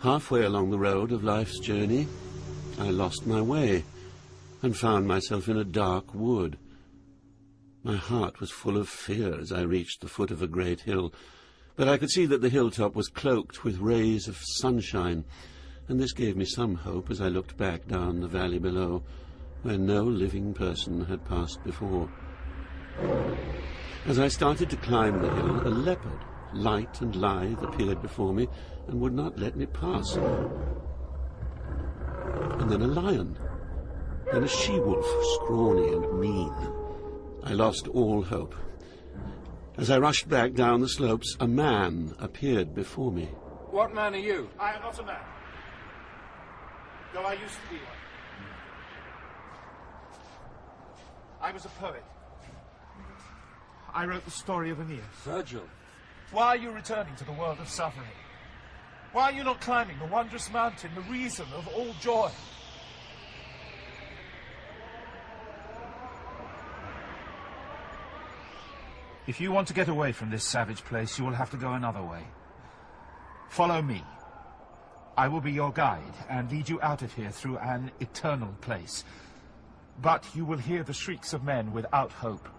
Halfway along the road of life's journey, I lost my way and found myself in a dark wood. My heart was full of fear as I reached the foot of a great hill, but I could see that the hilltop was cloaked with rays of sunshine, and this gave me some hope as I looked back down the valley below, where no living person had passed before. As I started to climb the hill, a leopard, light and lithe, appeared before me and would not let me pass. And then a lion, then a she-wolf, scrawny and mean. I lost all hope. As I rushed back down the slopes, a man appeared before me. What man are you? I am not a man, though I used to be one. I was a poet. I wrote the story of Aeneas. Virgil. Why are you returning to the world of suffering? Why are you not climbing the wondrous mountain, the reason of all joy? If you want to get away from this savage place, you will have to go another way. Follow me. I will be your guide and lead you out of here through an eternal place. But you will hear the shrieks of men without hope.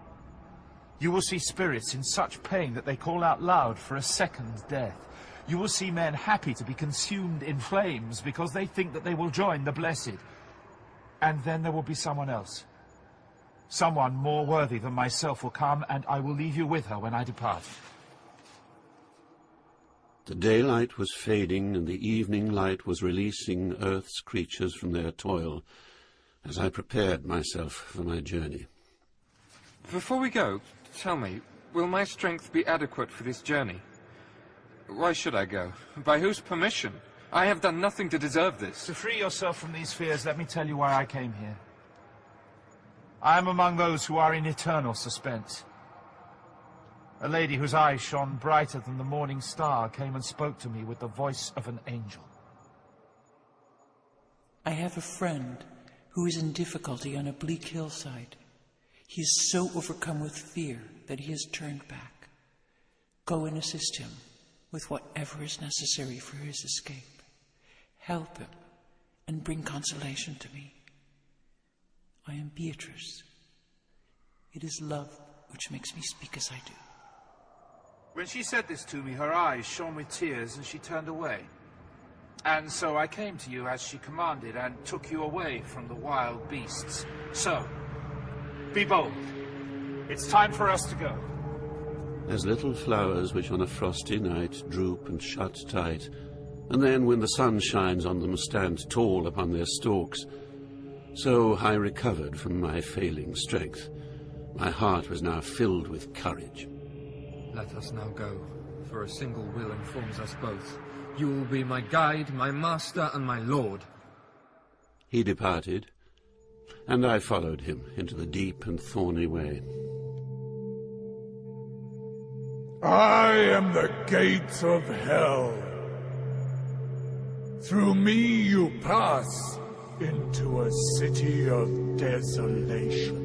You will see spirits in such pain that they call out loud for a second death. You will see men happy to be consumed in flames because they think that they will join the blessed. And then there will be someone else. Someone more worthy than myself will come, and I will leave you with her when I depart. The daylight was fading, and the evening light was releasing Earth's creatures from their toil as I prepared myself for my journey. Before we go, tell me, will my strength be adequate for this journey? Why should I go? By whose permission? I have done nothing to deserve this. To free yourself from these fears, let me tell you why I came here. I am among those who are in eternal suspense. A lady whose eyes shone brighter than the morning star came and spoke to me with the voice of an angel. I have a friend who is in difficulty on a bleak hillside. He is so overcome with fear that he has turned back. Go and assist him with whatever is necessary for his escape. Help him and bring consolation to me. I am Beatrice. It is love which makes me speak as I do. When she said this to me, her eyes shone with tears and she turned away. And so I came to you as she commanded and took you away from the wild beasts. So, be bold. It's time for us to go. As little flowers which on a frosty night droop and shut tight, and then when the sun shines on them stand tall upon their stalks, so I recovered from my failing strength. My heart was now filled with courage. Let us now go, for a single will informs us both. You will be my guide, my master, and my lord. He departed, and I followed him into the deep and thorny way. I am the gate of hell. Through me you pass into a city of desolation.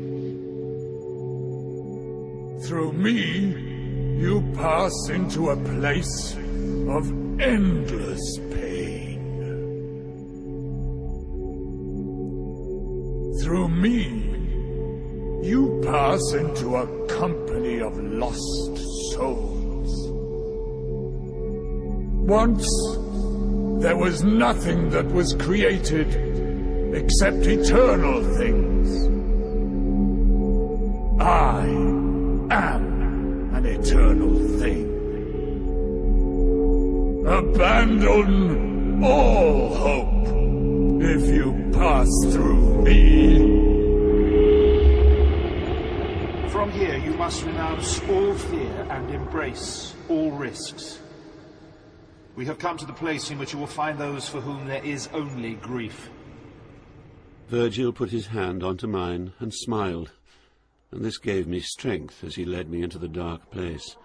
Through me you pass into a place of endless pain. Through me you pass into a company of lost souls. Once there was nothing that was created except eternal things. I am an eternal thing. Abandon all hope if you pass through me. From here you must renounce all fear and embrace all risks. We have come to the place in which you will find those for whom there is only grief. Virgil put his hand onto mine and smiled, and this gave me strength as he led me into the dark place.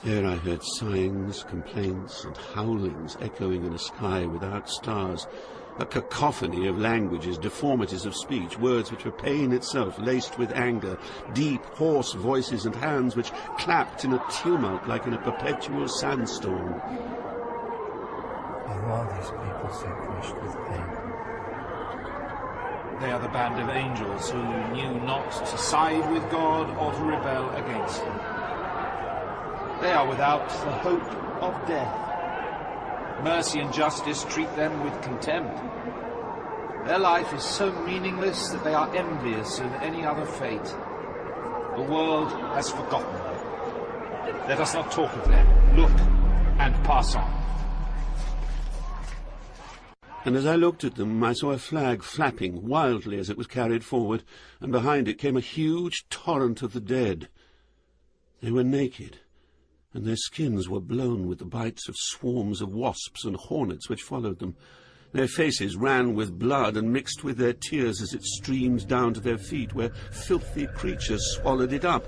There I heard sighings, complaints, and howlings echoing in a sky without stars, a cacophony of languages, deformities of speech, words which were pain itself laced with anger, deep, hoarse voices and hands which clapped in a tumult like in a perpetual sandstorm. Who are these people so crushed with pain? They are the band of angels who knew not to side with God or to rebel against him. They are without the hope of death. Mercy and justice treat them with contempt. Their life is so meaningless that they are envious of any other fate. The world has forgotten them. Let us not talk of them. Look and pass on. And as I looked at them, I saw a flag flapping wildly as it was carried forward, and behind it came a huge torrent of the dead. They were naked, and their skins were blown with the bites of swarms of wasps and hornets which followed them. Their faces ran with blood and mixed with their tears as it streamed down to their feet, where filthy creatures swallowed it up.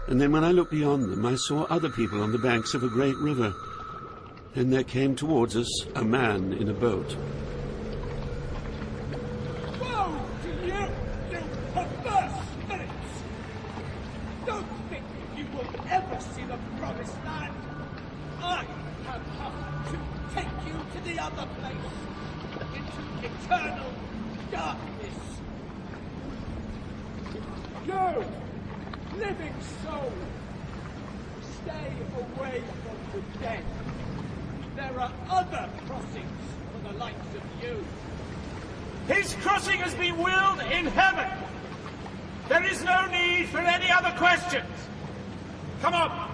And then when I looked beyond them, I saw other people on the banks of a great river. Then there came towards us a man in a boat. Woe to you, you perverse spirits! Don't think you will ever see the promised land. I have come to take you to the other place, into eternal darkness. You, living soul, stay away from the dead. There are other crossings for the likes of you. His crossing has been willed in heaven. There is no need for any other questions. Come on.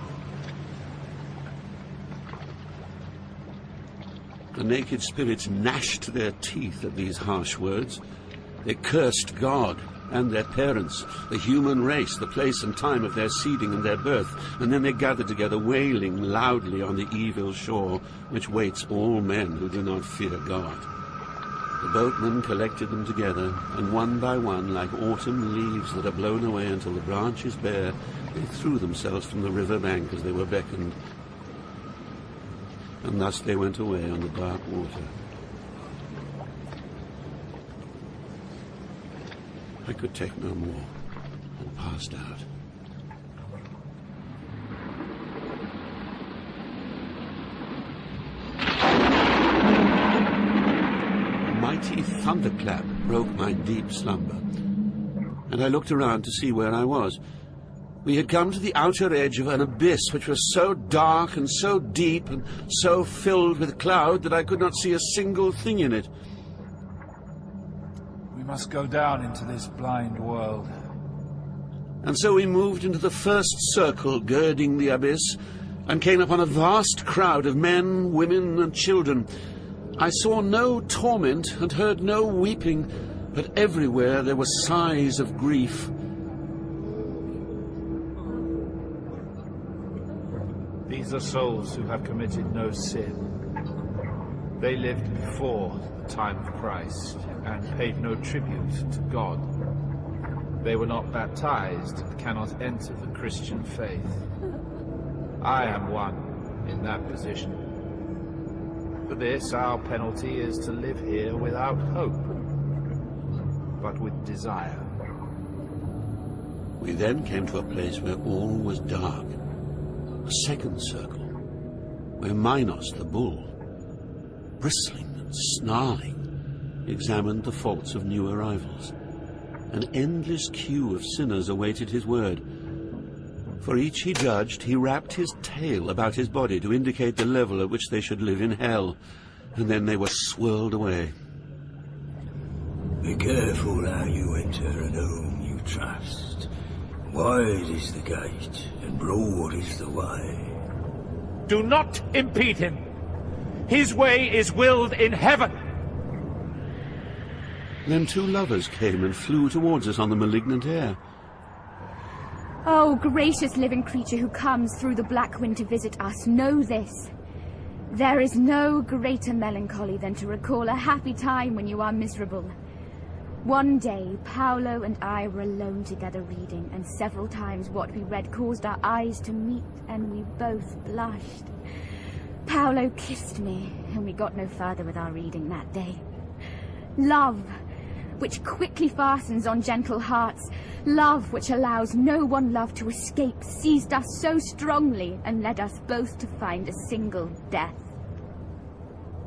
The naked spirits gnashed their teeth at these harsh words. They cursed God and their parents, the human race, the place and time of their seeding and their birth, and then they gathered together, wailing loudly on the evil shore, which waits all men who do not fear God. The boatmen collected them together, and one by one, like autumn leaves that are blown away until the branch is bare, they threw themselves from the river bank as they were beckoned. And thus they went away on the dark water. I could take no more, and passed out. A mighty thunderclap broke my deep slumber, and I looked around to see where I was. We had come to the outer edge of an abyss which was so dark and so deep and so filled with cloud that I could not see a single thing in it. We must go down into this blind world. And so we moved into the first circle girding the abyss, and came upon a vast crowd of men, women, and children. I saw no torment and heard no weeping, but everywhere there were sighs of grief. These are souls who have committed no sin. They lived before the time of Christ and paid no tribute to God. They were not baptized and cannot enter the Christian faith. I am one in that position. For this, our penalty is to live here without hope, but with desire. We then came to a place where all was dark, a second circle, where Minos the bull, bristling and snarling, examined the faults of new arrivals. An endless queue of sinners awaited his word. For each he judged, he wrapped his tail about his body to indicate the level at which they should live in hell, and then they were swirled away. Be careful how you enter and whom you trust. Wide is the gate, and broad is the way. Do not impede him. His way is willed in heaven. Then two lovers came and flew towards us on the malignant air. Oh, gracious living creature who comes through the black wind to visit us, know this. There is no greater melancholy than to recall a happy time when you are miserable. One day, Paolo and I were alone together reading, and several times what we read caused our eyes to meet, and we both blushed. Paolo kissed me, and we got no further with our reading that day. Love, which quickly fastens on gentle hearts, love which allows no one love to escape, seized us so strongly and led us both to find a single death.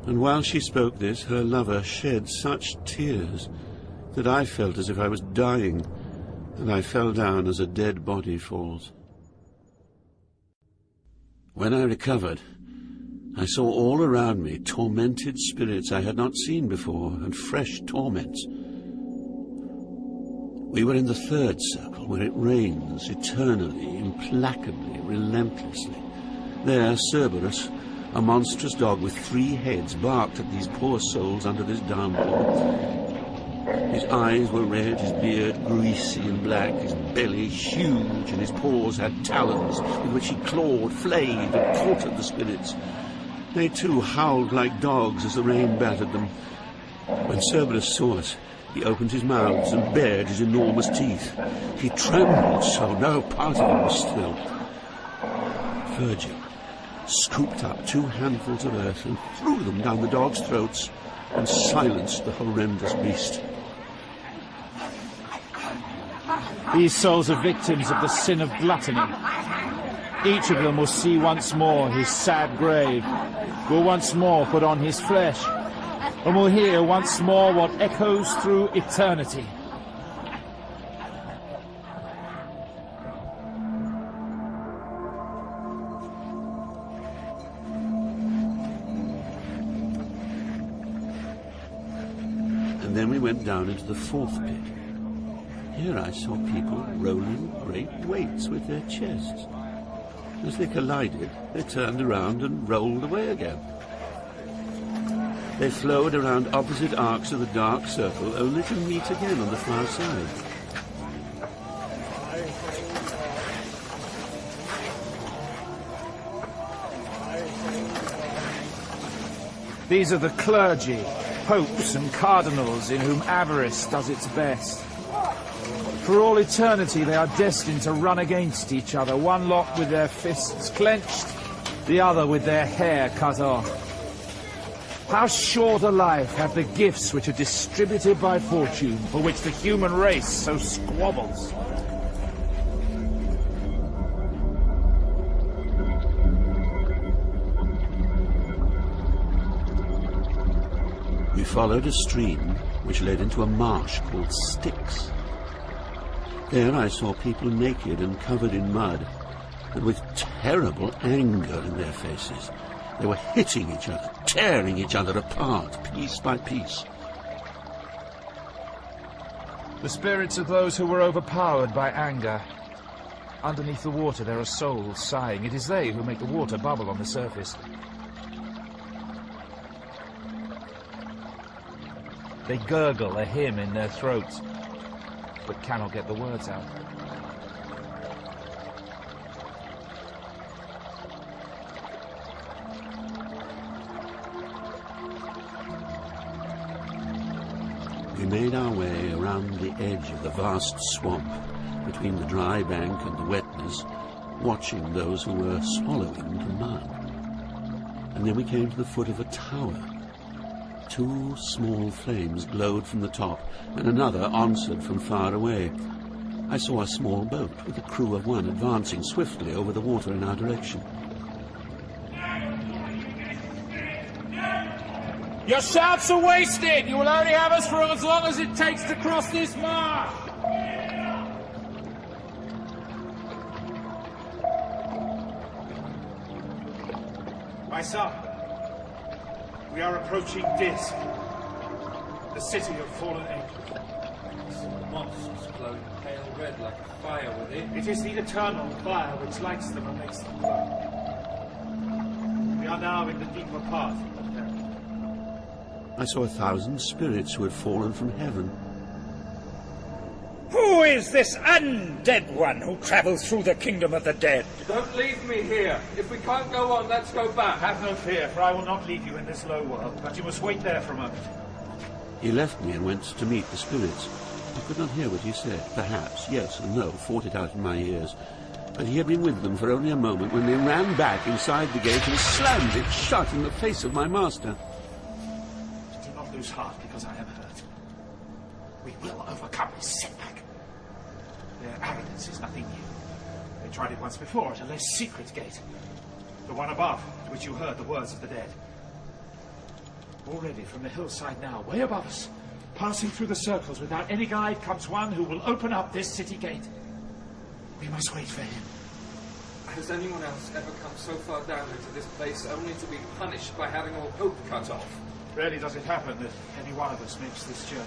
And while she spoke this, her lover shed such tears that I felt as if I was dying, and I fell down as a dead body falls. When I recovered, I saw all around me tormented spirits I had not seen before, and fresh torments. We were in the third circle, where it rains eternally, implacably, relentlessly. There, Cerberus, a monstrous dog with 3 heads, barked at these poor souls under this downpour. His eyes were red, his beard greasy and black, his belly huge, and his paws had talons with which he clawed, flayed, and quartered the spirits. They too howled like dogs as the rain battered them. When Cerberus saw us, he opened his mouths and bared his enormous teeth. He trembled so no part of him was still. Virgil scooped up 2 handfuls of earth and threw them down the dogs' throats and silenced the horrendous beast. These souls are victims of the sin of gluttony. Each of them will see once more his sad grave, will once more put on his flesh, and will hear once more what echoes through eternity. And then we went down into the 4th pit. Here I saw people rolling great weights with their chests. As they collided, they turned around and rolled away again. They flowed around opposite arcs of the dark circle, only to meet again on the far side. These are the clergy, popes and cardinals in whom avarice does its best. For all eternity they are destined to run against each other, one lot with their fists clenched, the other with their hair cut off. How short a life have the gifts which are distributed by fortune, for which the human race so squabbles. We followed a stream which led into a marsh called Styx. There I saw people naked and covered in mud, and with terrible anger in their faces. They were hitting each other, tearing each other apart, piece by piece. The spirits of those who were overpowered by anger. Underneath the water there are souls sighing. It is they who make the water bubble on the surface. They gurgle a hymn in their throats, but cannot get the words out. We made our way around the edge of the vast swamp, between the dry bank and the wetness, watching those who were swallowing the mud. And then we came to the foot of a tower. 2 small flames glowed from the top, and another answered from far away. I saw a small boat with a crew of 1 advancing swiftly over the water in our direction. Your shouts are wasted! You will only have us for as long as it takes to cross this marsh! My son, we are approaching Dis, the city of fallen angels. The monsters glowing pale red like a fire within. It is the eternal fire which lights them and makes them glow. We are now in the deeper part of them. I saw 1,000 spirits who had fallen from heaven. Who is this undead one who travels through the kingdom of the dead? Don't leave me here. If we can't go on, let's go back. Have no fear, for I will not leave you in this low world, but you must wait there for a moment. He left me and went to meet the spirits. I could not hear what he said. Perhaps, yes and no, fought it out in my ears. But he had been with them for only a moment when they ran back inside the gate and slammed it shut in the face of my master. Do not lose heart because I am hurt. We will overcome this setback. Their arrogance is nothing new. They tried it once before at a less secret gate. The one above, to which you heard the words of the dead. Already from the hillside now, way above us, passing through the circles without any guide, comes one who will open up this city gate. We must wait for him. Has anyone else ever come so far down into this place only to be punished by having all hope cut off? Rarely does it happen that any one of us makes this journey.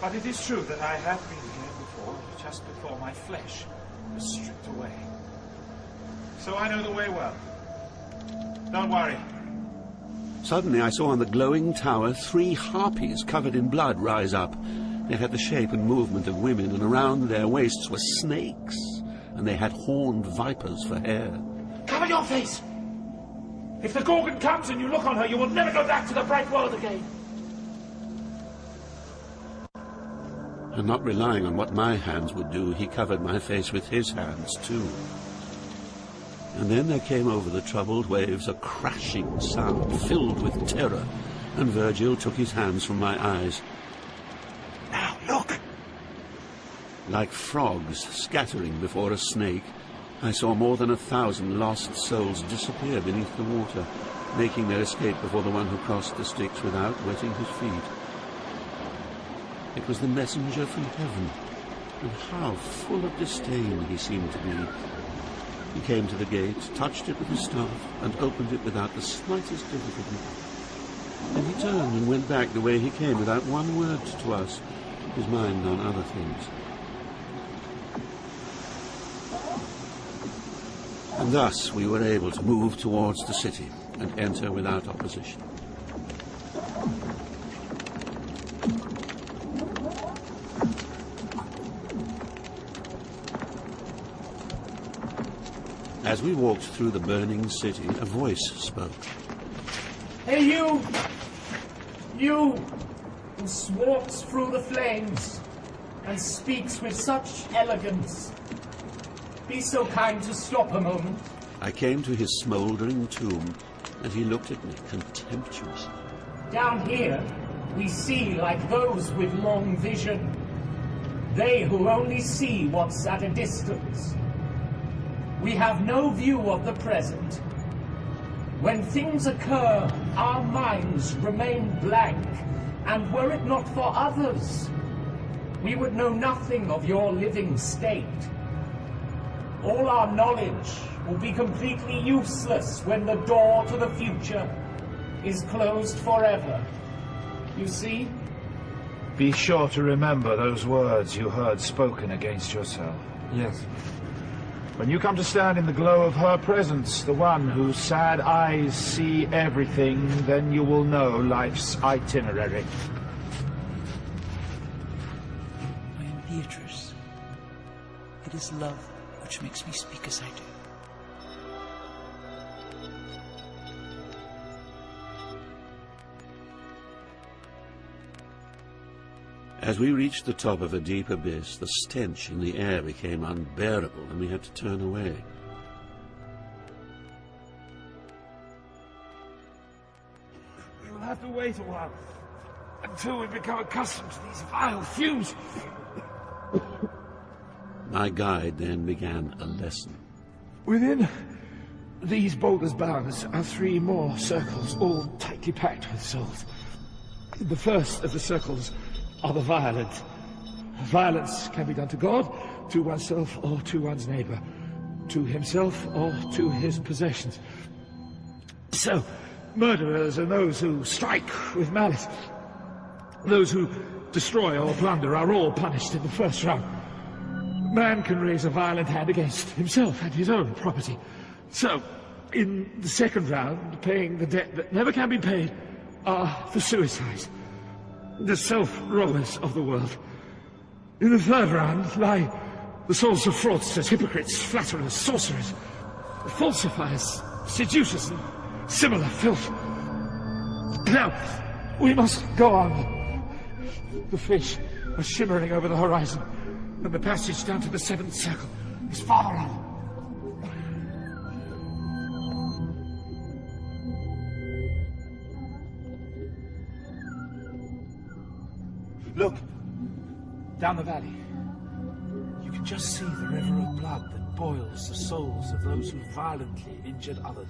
But it is true that I have been here before, just before my flesh was stripped away. So I know the way well. Don't worry. Suddenly I saw on the glowing tower 3 harpies covered in blood rise up. They had the shape and movement of women, and around their waists were snakes, and they had horned vipers for hair. Cover your face! If the Gorgon comes and you look on her, you will never go back to the bright world again. And not relying on what my hands would do, he covered my face with his hands too. And then there came over the troubled waves a crashing sound filled with terror, and Virgil took his hands from my eyes. Now, look! Like frogs scattering before a snake, I saw more than 1,000 lost souls disappear beneath the water, making their escape before the one who crossed the Styx without wetting his feet. It was the messenger from heaven, and how full of disdain he seemed to be. He came to the gate, touched it with his staff, and opened it without the slightest difficulty. Then he turned and went back the way he came, without one word to us, his mind on other things. And thus we were able to move towards the city and enter without opposition. As we walked through the burning city, a voice spoke. Hey, you! You who swarts through the flames and speaks with such elegance. Be so kind to stop a moment. I came to his smouldering tomb, and he looked at me contemptuously. Down here, we see like those with long vision. They who only see what's at a distance. We have no view of the present. When things occur, our minds remain blank, and were it not for others, we would know nothing of your living state. All our knowledge will be completely useless when the door to the future is closed forever. You see? Be sure to remember those words you heard spoken against yourself. Yes. When you come to stand in the glow of her presence, the one whose sad eyes see everything, then you will know life's itinerary. I am Beatrice. It is love which makes me speak as I do. As we reached the top of a deep abyss, the stench in the air became unbearable, and we had to turn away. We'll have to wait a while, until we become accustomed to these vile fumes. My guide then began a lesson. Within these boulders' bounds are 3 more circles, all tightly packed with souls. The first of the circles are the violent. Violence can be done to God, to oneself, or to one's neighbor, to himself, or to his possessions. So, murderers are those who strike with malice. Those who destroy or plunder are all punished in the first round. Man can raise a violent hand against himself and his own property. So, in the second round, paying the debt that never can be paid, are the suicides, the self-robbers of the world. In the third round lie the souls of fraudsters, hypocrites, flatterers, sorcerers, falsifiers, seducers, and similar filth. Now, we must go on. The fish are shimmering over the horizon, and the passage down to the 7th circle is farther on. Look, down the valley. You can just see the river of blood that boils the souls of those who violently injured others.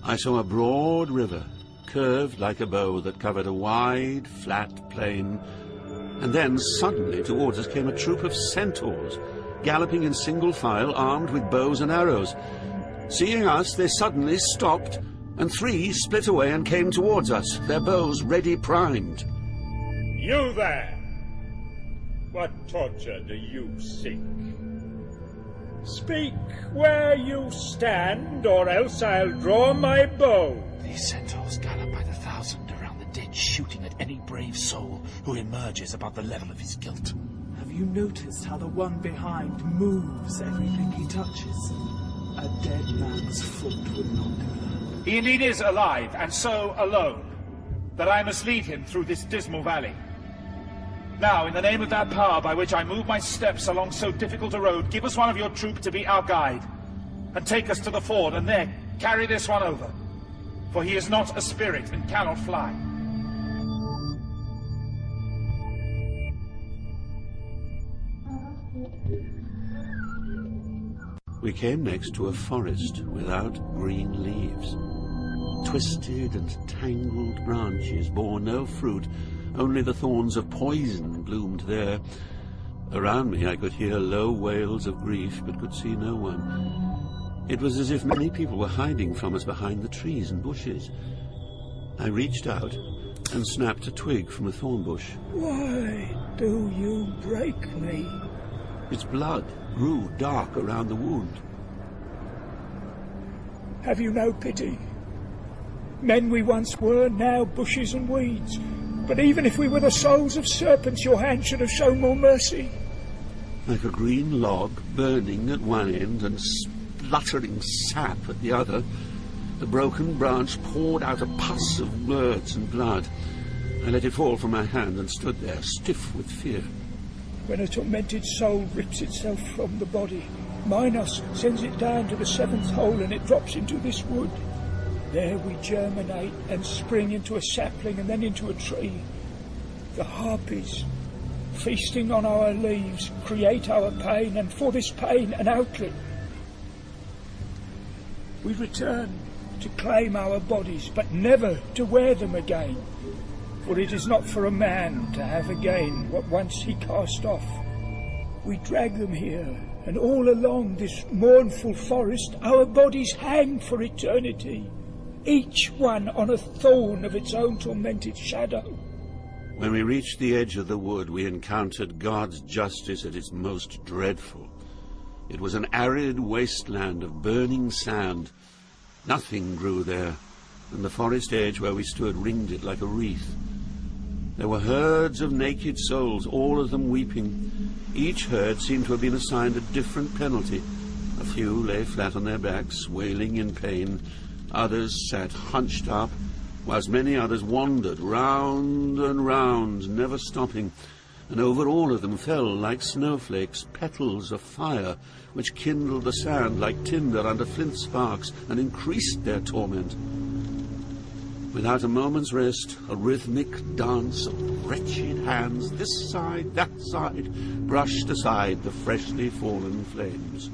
I saw a broad river, curved like a bow that covered a wide, flat plain. And then, suddenly, towards us came a troop of centaurs, galloping in single file, armed with bows and arrows. Seeing us, they suddenly stopped, and 3 split away and came towards us, their bows ready primed. You there! What torture do you seek? Speak where you stand, or else I'll draw my bow. These centaurs gallop by the thousand around the ditch, shooting at any brave soul who emerges above the level of his guilt. Have you noticed how the one behind moves everything he touches? A dead man's foot would not do that. He indeed is alive, and so alone, that I must lead him through this dismal valley. Now, in the name of that power by which I move my steps along so difficult a road, give us one of your troop to be our guide, and take us to the ford, and there carry this one over, for he is not a spirit and cannot fly. We came next to a forest without green leaves. Twisted and tangled branches bore no fruit, only the thorns of poison bloomed there. Around me I could hear low wails of grief, but could see no one. It was as if many people were hiding from us behind the trees and bushes. I reached out and snapped a twig from a thorn bush. Why do you break me? Its blood grew dark around the wound. Have you no pity? Men we once were, now bushes and weeds. But even if we were the souls of serpents, your hand should have shown more mercy. Like a green log burning at one end and spluttering sap at the other, the broken branch poured out a pus of words and blood. I let it fall from my hand and stood there, stiff with fear. When a tormented soul rips itself from the body, Minos sends it down to the 7th hole and it drops into this wood. There we germinate and spring into a sapling and then into a tree. The harpies, feasting on our leaves, create our pain, and for this pain an outlet. We return to claim our bodies, but never to wear them again. For it is not for a man to have again what once he cast off. We drag them here, and all along this mournful forest our bodies hang for eternity, each one on a thorn of its own tormented shadow. When we reached the edge of the wood, we encountered God's justice at its most dreadful. It was an arid wasteland of burning sand. Nothing grew there, and the forest edge where we stood ringed it like a wreath. There were herds of naked souls, all of them weeping. Each herd seemed to have been assigned a different penalty. A few lay flat on their backs, wailing in pain. Others sat hunched up, whilst many others wandered round and round, never stopping, and over all of them fell like snowflakes petals of fire, which kindled the sand like tinder under flint sparks and increased their torment. Without a moment's rest, a rhythmic dance of wretched hands, this side, that side, brushed aside the freshly fallen flames.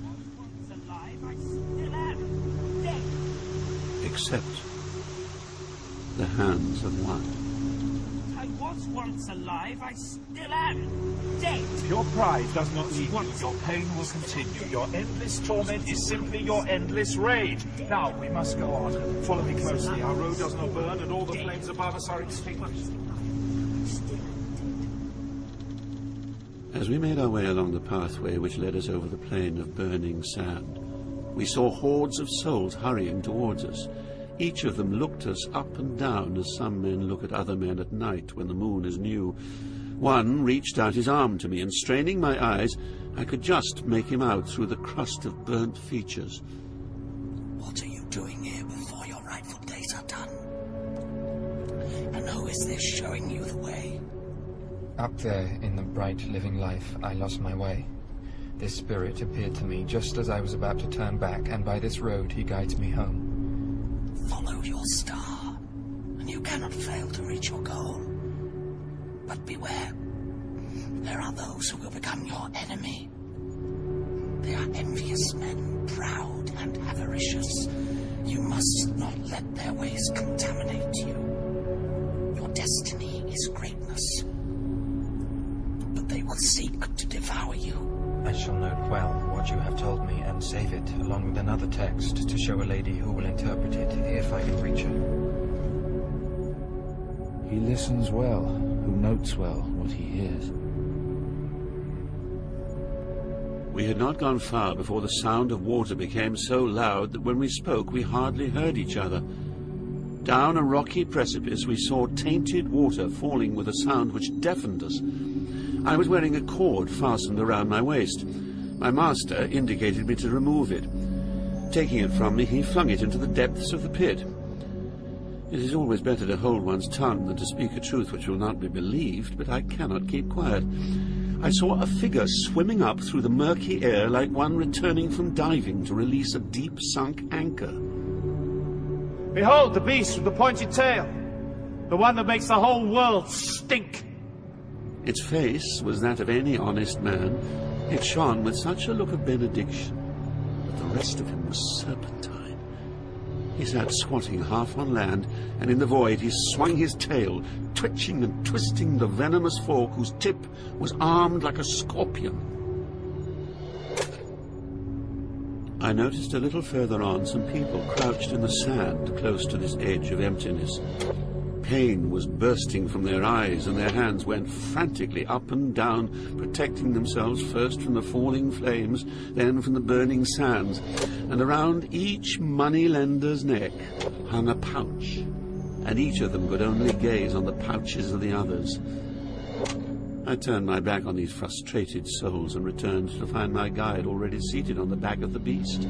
Except the hands of one. I was once alive, I still am dead. Your pride does not leave you. Your pain will continue. Your endless torment is simply your endless rage. Now, we must go on. Follow me closely. Our road does not burn, and all the flames above us are extinguished. As we made our way along the pathway which led us over the plain of burning sand, we saw hordes of souls hurrying towards us. Each of them looked us up and down as some men look at other men at night when the moon is new. One reached out his arm to me, and straining my eyes, I could just make him out through the crust of burnt features. What are you doing here before your rightful days are done? And who is this showing you the way? Up there, in the bright living life, I lost my way. This spirit appeared to me just as I was about to turn back, and by this road he guides me home. Follow your star, and you cannot fail to reach your goal. But beware, there are those who will become your enemy. They are envious men, proud and avaricious, You must not let their ways contaminate you. Your destiny is greatness. But they will seek to devour you. I shall note well what you have told me and save it, along with another text, to show a lady who will interpret it, if I can reach her. He listens well, who notes well what he hears. We had not gone far before the sound of water became so loud that when we spoke we hardly heard each other. Down a rocky precipice we saw tainted water falling with a sound which deafened us. I was wearing a cord fastened around my waist. My master indicated me to remove it. Taking it from me, he flung it into the depths of the pit. It is always better to hold one's tongue than to speak a truth which will not be believed, but I cannot keep quiet. I saw a figure swimming up through the murky air like one returning from diving to release a deep-sunk anchor. Behold the beast with the pointed tail! The one that makes the whole world stink! Its face was that of any honest man. It shone with such a look of benediction, but the rest of him was serpentine. He sat squatting half on land, and in the void he swung his tail, twitching and twisting the venomous fork whose tip was armed like a scorpion. I noticed a little further on some people crouched in the sand close to this edge of emptiness. Pain was bursting from their eyes, and their hands went frantically up and down, protecting themselves first from the falling flames, then from the burning sands. And around each money-lender's neck hung a pouch, and each of them could only gaze on the pouches of the others. I turned my back on these frustrated souls and returned to find my guide already seated on the back of the beast.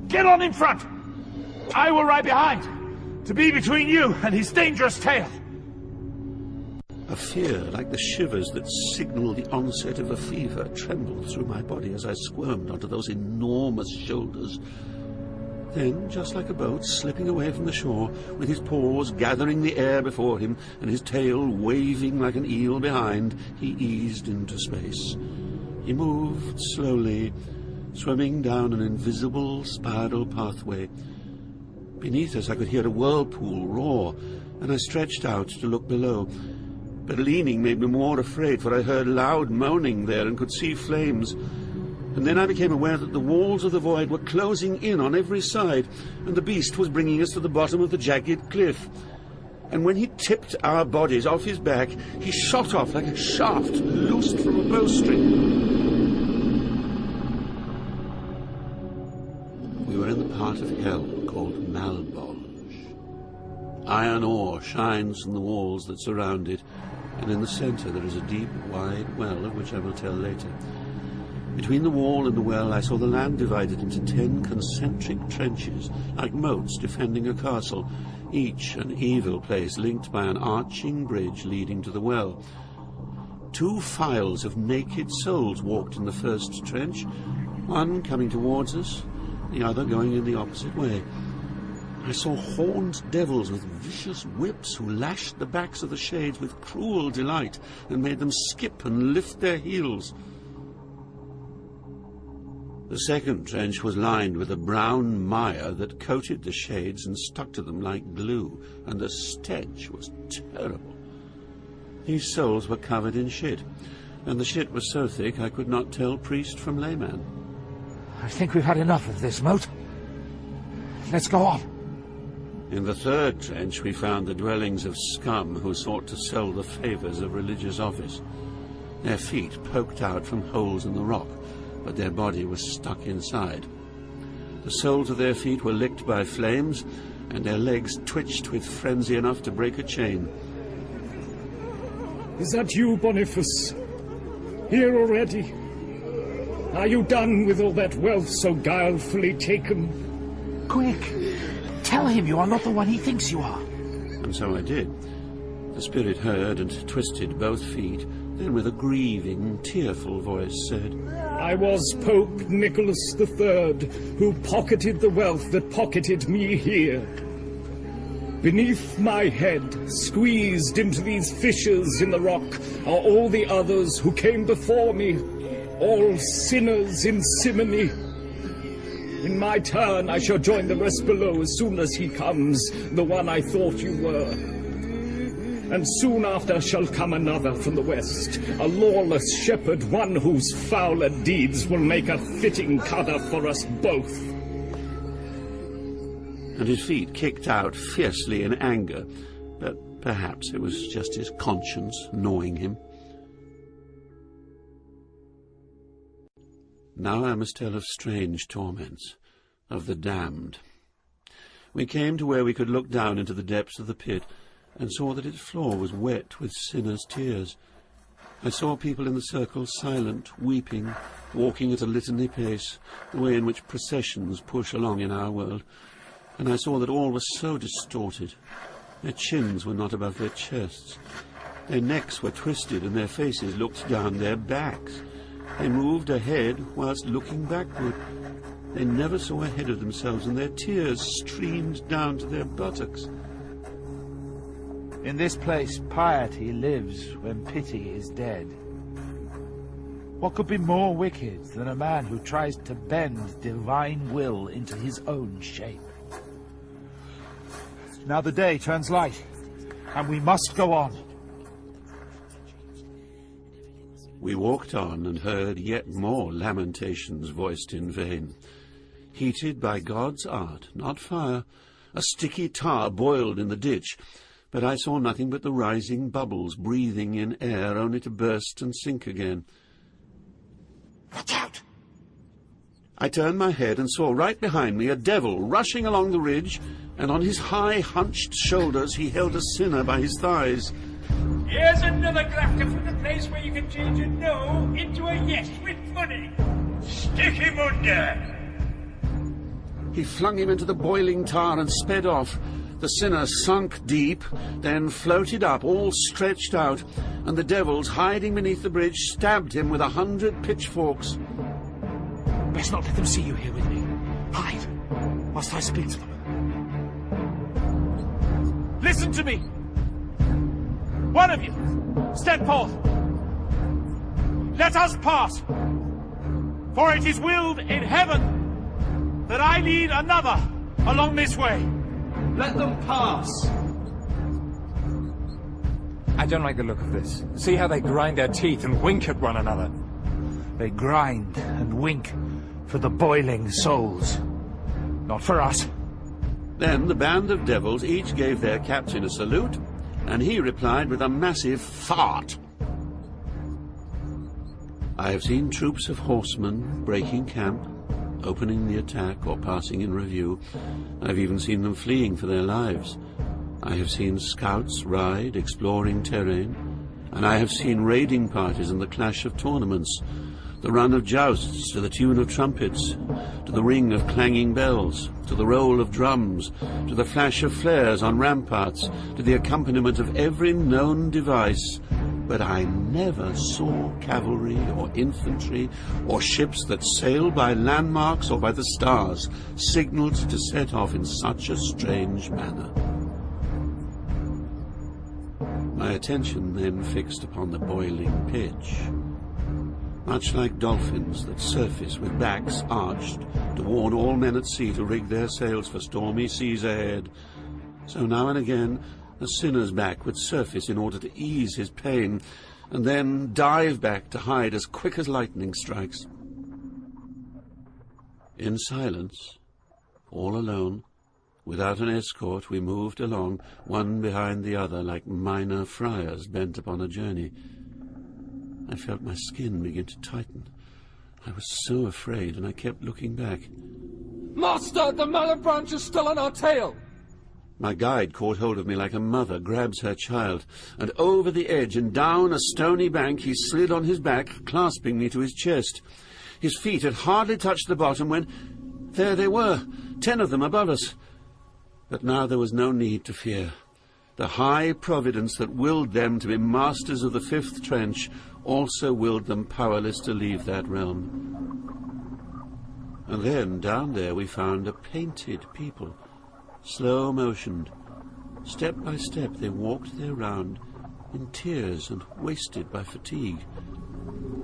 Get on in front! I will ride behind, to be between you and his dangerous tail. A fear, like the shivers that signal the onset of a fever, trembled through my body as I squirmed onto those enormous shoulders. Then, just like a boat slipping away from the shore, with his paws gathering the air before him and his tail waving like an eel behind, he eased into space. He moved slowly, swimming down an invisible spiral pathway. Beneath us I could hear a whirlpool roar, and I stretched out to look below. But leaning made me more afraid, for I heard loud moaning there and could see flames. And then I became aware that the walls of the void were closing in on every side, and the beast was bringing us to the bottom of the jagged cliff. And when he tipped our bodies off his back, he shot off like a shaft loosed from a bowstring. We were in the part of hell called Malbolge. Iron ore shines from the walls that surround it, and in the centre there is a deep, wide well, of which I will tell later. Between the wall and the well I saw the land divided into 10 concentric trenches, like moats defending a castle, each an evil place linked by an arching bridge leading to the well. 2 files of naked souls walked in the first trench, one coming towards us, the other going in the opposite way. I saw horned devils with vicious whips who lashed the backs of the shades with cruel delight and made them skip and lift their heels. The second trench was lined with a brown mire that coated the shades and stuck to them like glue, and the stench was terrible. These souls were covered in shit, and the shit was so thick I could not tell priest from layman. I think we've had enough of this, Moat. Let's go on. In the third trench we found the dwellings of scum who sought to sell the favours of religious office. Their feet poked out from holes in the rock, but their body was stuck inside. The soles of their feet were licked by flames, and their legs twitched with frenzy enough to break a chain. Is that you, Boniface? Here already? Are you done with all that wealth so guilefully taken? Quick! Tell him you are not the one he thinks you are. And so I did. The spirit heard and twisted both feet, then with a grieving, tearful voice said, I was Pope Nicholas III, who pocketed the wealth that pocketed me here. Beneath my head, squeezed into these fissures in the rock, are all the others who came before me, all sinners in simony. In my turn, I shall join the rest below as soon as he comes, the one I thought you were. And soon after shall come another from the west, a lawless shepherd, one whose fouler deeds will make a fitting cover for us both. And his feet kicked out fiercely in anger, but perhaps it was just his conscience gnawing him. Now I must tell of strange torments, of the damned. We came to where we could look down into the depths of the pit, and saw that its floor was wet with sinners' tears. I saw people in the circle, silent, weeping, walking at a litany pace, the way in which processions push along in our world, and I saw that all was so distorted. Their chins were not above their chests. Their necks were twisted, and their faces looked down their backs. They moved ahead whilst looking backward. They never saw ahead of themselves, and their tears streamed down to their buttocks. In this place, piety lives when pity is dead. What could be more wicked than a man who tries to bend divine will into his own shape? Now the day turns light, and we must go on. We walked on and heard yet more lamentations voiced in vain. Heated by God's art, not fire, a sticky tar boiled in the ditch, but I saw nothing but the rising bubbles breathing in air, only to burst and sink again. Watch out! I turned my head and saw right behind me a devil rushing along the ridge, and on his high, hunched shoulders he held a sinner by his thighs. Here's another grafter from the place where you can change a no into a yes with money. Stick him under! He flung him into the boiling tar and sped off. The sinner sunk deep, then floated up, all stretched out, and the devils, hiding beneath the bridge, stabbed him with 100 pitchforks. Best not let them see you here with me. Hide, whilst I speak to them. Listen to me! One of you, step forth. Let us pass, for it is willed in heaven that I lead another along this way. Let them pass. I don't like the look of this. See how they grind their teeth and wink at one another. They grind and wink for the boiling souls, not for us. Then the band of devils each gave their captain a salute, and he replied with a massive fart. I have seen troops of horsemen breaking camp, opening the attack or passing in review. I've even seen them fleeing for their lives. I have seen scouts ride, exploring terrain, and I have seen raiding parties and the clash of tournaments, the run of jousts to the tune of trumpets, to the ring of clanging bells, to the roll of drums, to the flash of flares on ramparts, to the accompaniment of every known device. But I never saw cavalry or infantry or ships that sailed by landmarks or by the stars, signalled to set off in such a strange manner. My attention then fixed upon the boiling pitch. Much like dolphins that surface with backs arched to warn all men at sea to rig their sails for stormy seas ahead, so now and again a sinner's back would surface in order to ease his pain, and then dive back to hide as quick as lightning strikes. In silence, all alone, without an escort, we moved along, one behind the other, like minor friars bent upon a journey. I felt my skin begin to tighten. I was so afraid, and I kept looking back. Master, the mother branch is still on our tail! My guide caught hold of me like a mother grabs her child, and over the edge and down a stony bank he slid on his back, clasping me to his chest. His feet had hardly touched the bottom when there they were, 10 of them above us. But now there was no need to fear. The high providence that willed them to be masters of the 5th trench also willed them powerless to leave that realm. And then, down there, we found a painted people, slow-motioned. Step by step they walked their round, in tears and wasted by fatigue.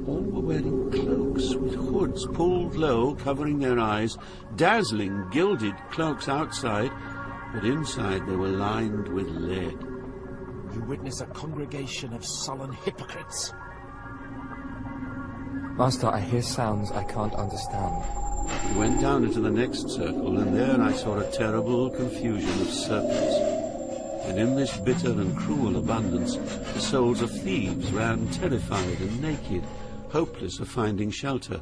All were wearing cloaks with hoods pulled low, covering their eyes, dazzling, gilded cloaks outside, but inside they were lined with lead. You witness a congregation of sullen hypocrites. Master, I hear sounds I can't understand. We went down into the next circle, and there I saw a terrible confusion of serpents. And in this bitter and cruel abundance, the souls of thieves ran terrified and naked, hopeless of finding shelter.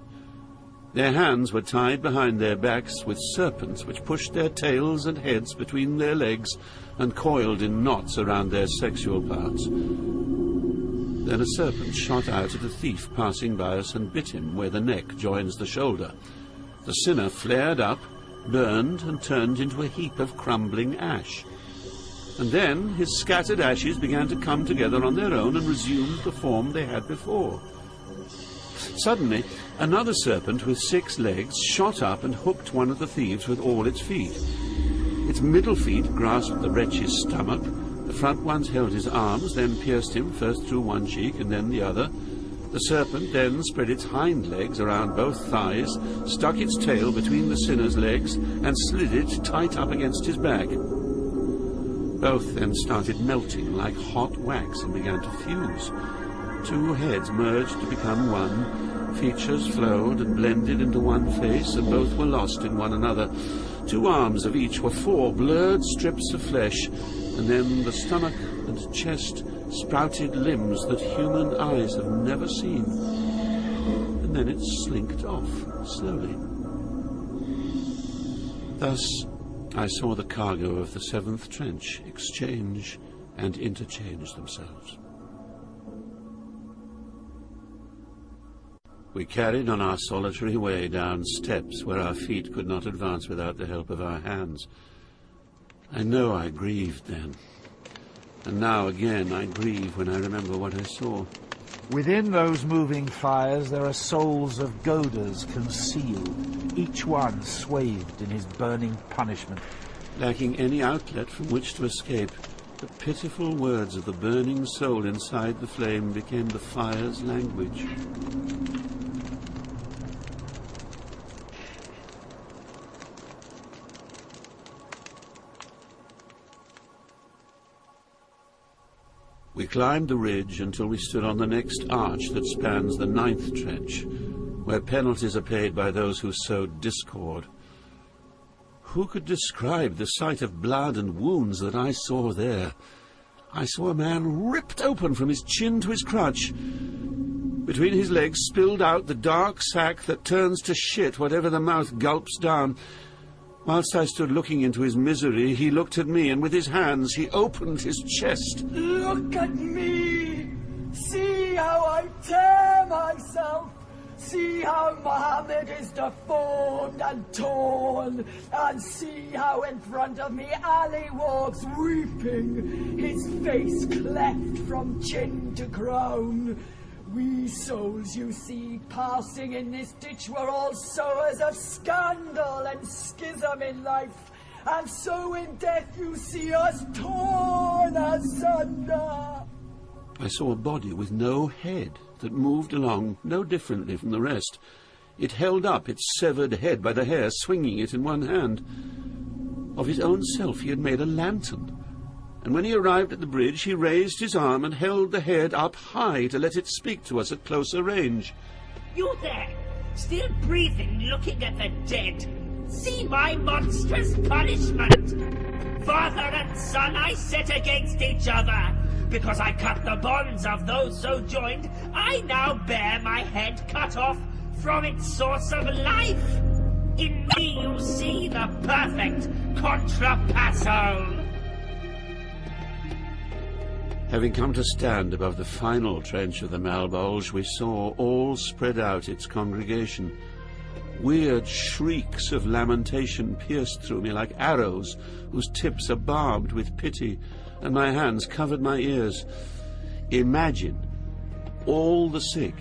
Their hands were tied behind their backs with serpents which pushed their tails and heads between their legs and coiled in knots around their sexual parts. Then a serpent shot out at a thief passing by us and bit him where the neck joins the shoulder. The sinner flared up, burned, and turned into a heap of crumbling ash. And then his scattered ashes began to come together on their own and resumed the form they had before. Suddenly, another serpent with 6 legs shot up and hooked one of the thieves with all its feet. Its middle feet grasped the wretch's stomach, the front ones held his arms, then pierced him first through one cheek and then the other. The serpent then spread its hind legs around both thighs, stuck its tail between the sinner's legs, and slid it tight up against his back. Both then started melting like hot wax and began to fuse. 2 heads merged to become one, features flowed and blended into one face, and both were lost in one another. 2 arms of each were 4 blurred strips of flesh, and then the stomach and chest sprouted limbs that human eyes have never seen. And then it slinked off, slowly. Thus, I saw the cargo of the 7th trench exchange and interchange themselves. We carried on our solitary way down steps where our feet could not advance without the help of our hands. I know I grieved then, and now again I grieve when I remember what I saw. Within those moving fires there are souls of goaders concealed, each one swathed in his burning punishment. Lacking any outlet from which to escape, the pitiful words of the burning soul inside the flame became the fire's language. We climbed the ridge until we stood on the next arch that spans the 9th trench, where penalties are paid by those who sowed discord. Who could describe the sight of blood and wounds that I saw there? I saw a man ripped open from his chin to his crutch. Between his legs spilled out the dark sack that turns to shit whatever the mouth gulps down. Whilst I stood looking into his misery, he looked at me, and with his hands he opened his chest. Look at me! See how I tear myself! See how Mohammed is deformed and torn! And see how in front of me Ali walks weeping, his face cleft from chin to crown. We souls you see passing in this ditch were all sowers of scandal and schism in life, and so in death you see us torn asunder. I saw a body with no head that moved along no differently from the rest. It held up its severed head by the hair, swinging it in one hand. Of his own self he had made a lantern, and when he arrived at the bridge, he raised his arm and held the head up high to let it speak to us at closer range. You there, still breathing, looking at the dead. See my monstrous punishment. Father and son I set against each other. Because I cut the bonds of those so joined, I now bear my head cut off from its source of life. In me you see the perfect contrapasso. Having come to stand above the final trench of the Malbolge, we saw all spread out its congregation. Weird shrieks of lamentation pierced through me like arrows whose tips are barbed with pity, and my hands covered my ears. Imagine all the sick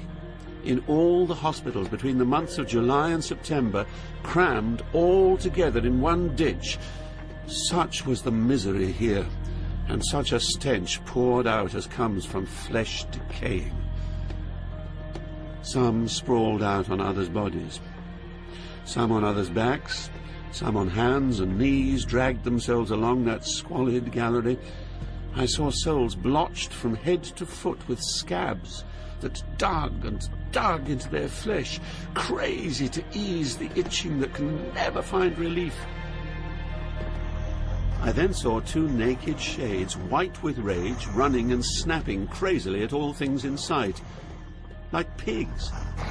in all the hospitals between the months of July and September, crammed all together in one ditch. Such was the misery here, and such a stench poured out as comes from flesh decaying. Some sprawled out on others' bodies. Some on others' backs, some on hands and knees, dragged themselves along that squalid gallery. I saw souls blotched from head to foot with scabs that dug and dug into their flesh, crazy to ease the itching that can never find relief. I then saw two naked shades, white with rage, running and snapping crazily at all things in sight, like pigs,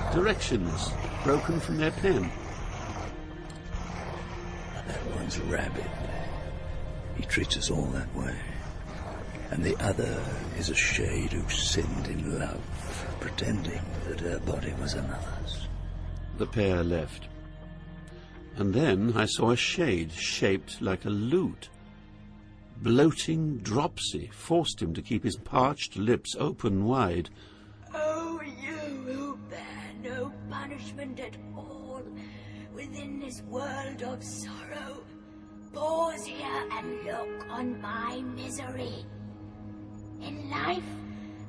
directionless, broken from their pen. That one's a rabbit. He treats us all that way. And the other is a shade who sinned in love, pretending that her body was another's. The pair left. And then I saw a shade shaped like a lute. Bloating dropsy forced him to keep his parched lips open wide. Oh, you who bear no punishment at all within this world of sorrow, pause here and look on my misery. In life,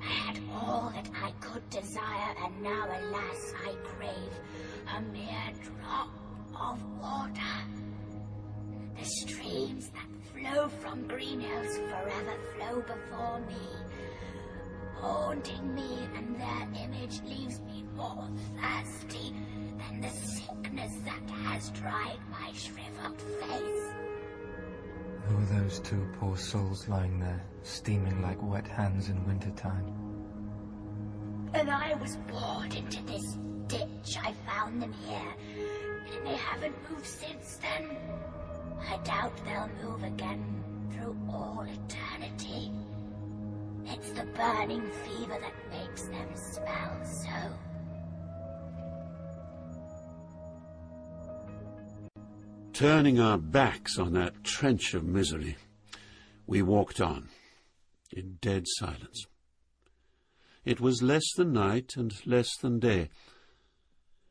I had all that I could desire, and now, alas, I crave a mere drop of water. The streams that flow from green hills forever flow before me, haunting me, and their image leaves me more thirsty than the sickness that has dried my shriveled face. Who are those two poor souls lying there, steaming like wet hands in wintertime? And I was bored into this ditch. I found them here, and they haven't moved since then. I doubt they'll move again through all eternity. It's the burning fever that makes them smell so. Turning our backs on that trench of misery, we walked on, in dead silence. It was less than night and less than day.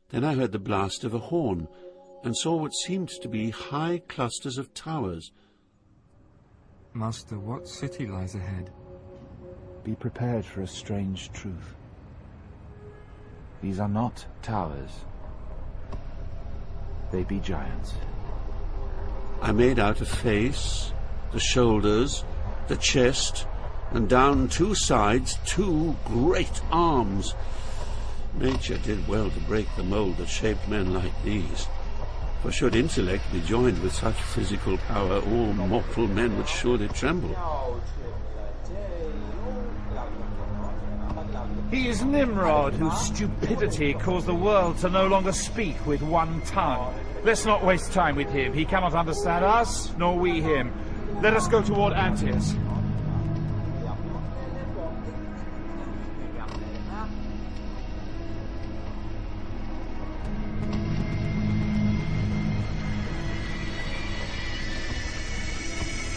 Then I heard the blast of a horn, and saw what seemed to be high clusters of towers. Master, what city lies ahead? Be prepared for a strange truth. These are not towers. They be giants. I made out a face, the shoulders, the chest, and down two sides, two great arms. Nature did well to break the mold that shaped men like these. For should intellect be joined with such physical power, all mortal men would surely tremble. He is Nimrod, whose stupidity caused the world to no longer speak with one tongue. Let's not waste time with him. He cannot understand us, nor we him. Let us go toward Antaeus.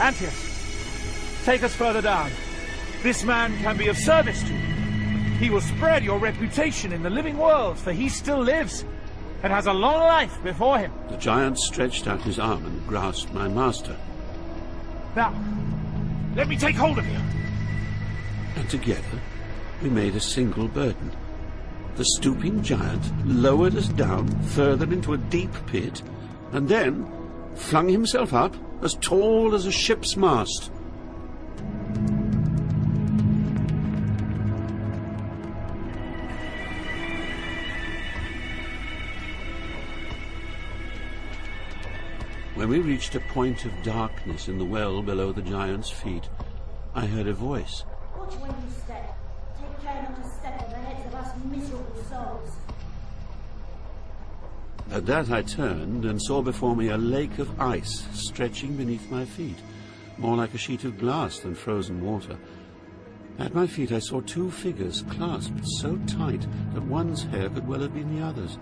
Antaeus, take us further down. This man can be of service to you. He will spread your reputation in the living world, for he still lives and has a long life before him. The giant stretched out his arm and grasped my master. Now, let me take hold of you. And together we made a single burden. The stooping giant lowered us down further into a deep pit, and then flung himself up as tall as a ship's mast. When we reached a point of darkness in the well below the giant's feet, I heard a voice. Watch when you step. Take care not to step on the heads of us miserable souls. At that I turned and saw before me a lake of ice stretching beneath my feet, more like a sheet of glass than frozen water. At my feet I saw two figures clasped so tight that one's hair could well have been the other's.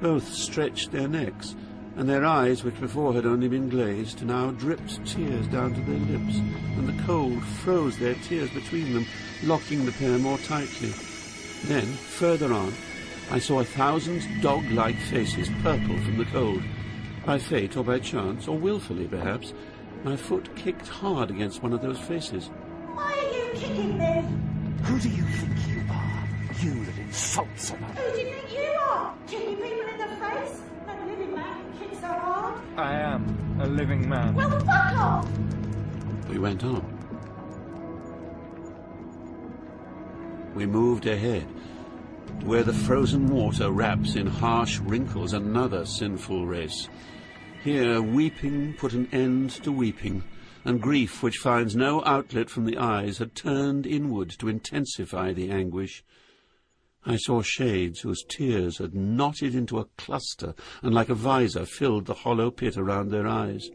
Both stretched their necks, and their eyes, which before had only been glazed, now dripped tears down to their lips, and the cold froze their tears between them, locking the pair more tightly. Then, further on, I saw 1,000 dog-like faces, purple from the cold. By fate, or by chance, or willfully, perhaps, my foot kicked hard against one of those faces. Why are you kicking me? Who do you think you are? you that insults another? Who do you think you are? Kicking people in the face? No living man can kick so hard. I am a living man. Well, fuck off! We went on. We moved ahead, to where the frozen water wraps in harsh wrinkles another sinful race. Here, weeping put an end to weeping, and grief, which finds no outlet from the eyes, had turned inward to intensify the anguish. I saw shades whose tears had knotted into a cluster, and like a visor filled the hollow pit around their eyes.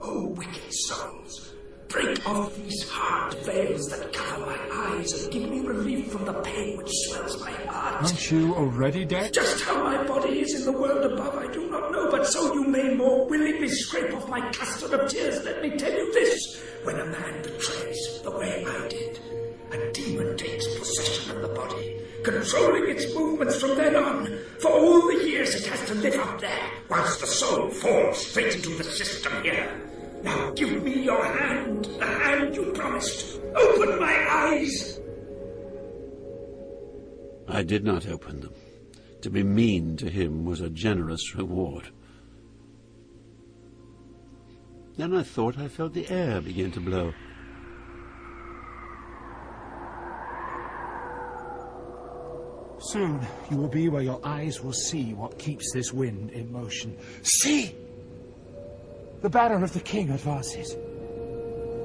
O wicked souls, break off these hard veils that cover my eyes and give me relief from the pain which swells my heart. Aren't you already dead? Just how my body is in the world above I do not know, but so you may more willingly scrape off my cluster of tears. Let me tell you this: when a man betrays the way I did, a demon takes possession of the body, controlling its movements from then on. For all the years it has to live up there, whilst the soul falls straight into the system here. Now give me your hand, the hand you promised. Open my eyes! I did not open them. To be mean to him was a generous reward. Then I thought I felt the air begin to blow. Soon you will be where your eyes will see what keeps this wind in motion. See! The banner of the king advances.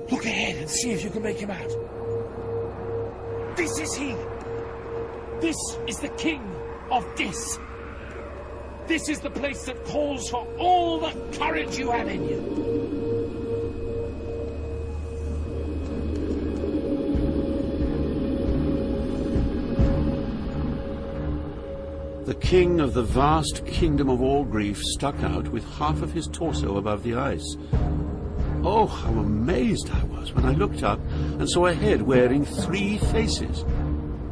Look ahead and see if you can make him out. This is he! This is the king of Dis. This is the place that calls for all the courage you have in you. The king of the vast kingdom of all grief stuck out with half of his torso above the ice. Oh, how amazed I was when I looked up and saw a head wearing 3 faces.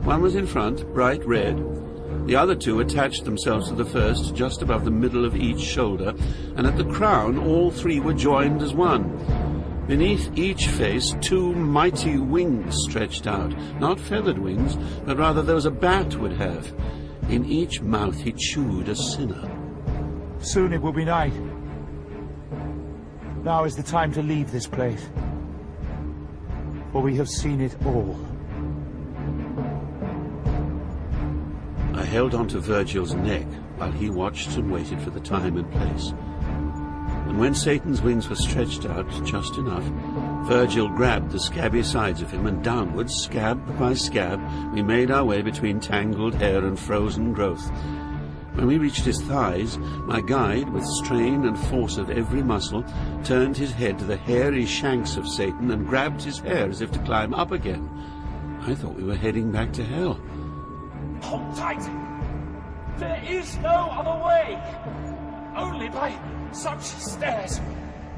One was in front, bright red. The other 2 attached themselves to the first, just above the middle of each shoulder, and at the crown all 3 were joined as one. Beneath each face 2 mighty wings stretched out, not feathered wings, but rather those a bat would have. In each mouth he chewed a sinner. Soon it will be night. Now is the time to leave this place, for we have seen it all. I held on to Virgil's neck while he watched and waited for the time and place. And when Satan's wings were stretched out just enough, Virgil grabbed the scabby sides of him, and downwards, scab by scab, we made our way between tangled hair and frozen growth. When we reached his thighs, my guide, with strain and force of every muscle, turned his head to the hairy shanks of Satan and grabbed his hair as if to climb up again. I thought we were heading back to hell. Hold tight! There is no other way! Only by such stairs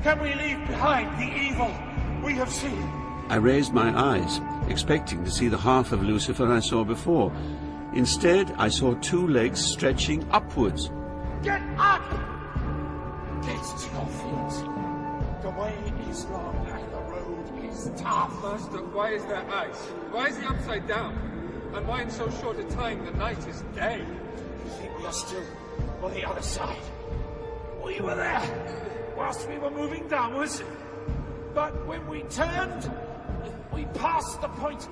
can we leave behind the evil we have seen. I raised my eyes, expecting to see the half of Lucifer I saw before. Instead, I saw 2 legs stretching upwards. Get up! Get to your feet. The way is long and the road is tough. Master, why is there ice? Why is he upside down? And why in so short a time the night is day? You think we are still on the other side? We were there whilst we were moving downwards. But when we turned, we passed the point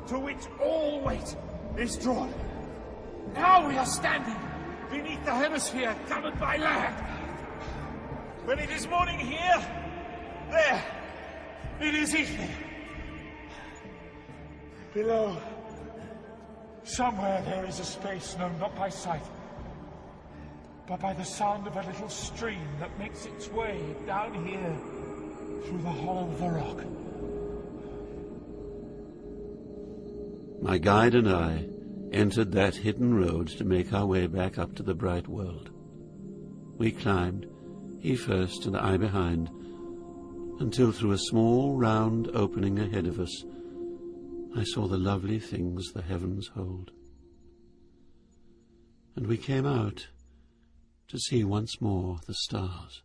to which all weight is drawn. Now we are standing beneath the hemisphere covered by land. When it is morning here, there, it is evening. Below, somewhere there is a space known not by sight, but by the sound of a little stream that makes its way down here through the hollow of the rock. My guide and I entered that hidden road to make our way back up to the bright world. We climbed, he first and I behind, until through a small round opening ahead of us, I saw the lovely things the heavens hold. And we came out to see once more the stars.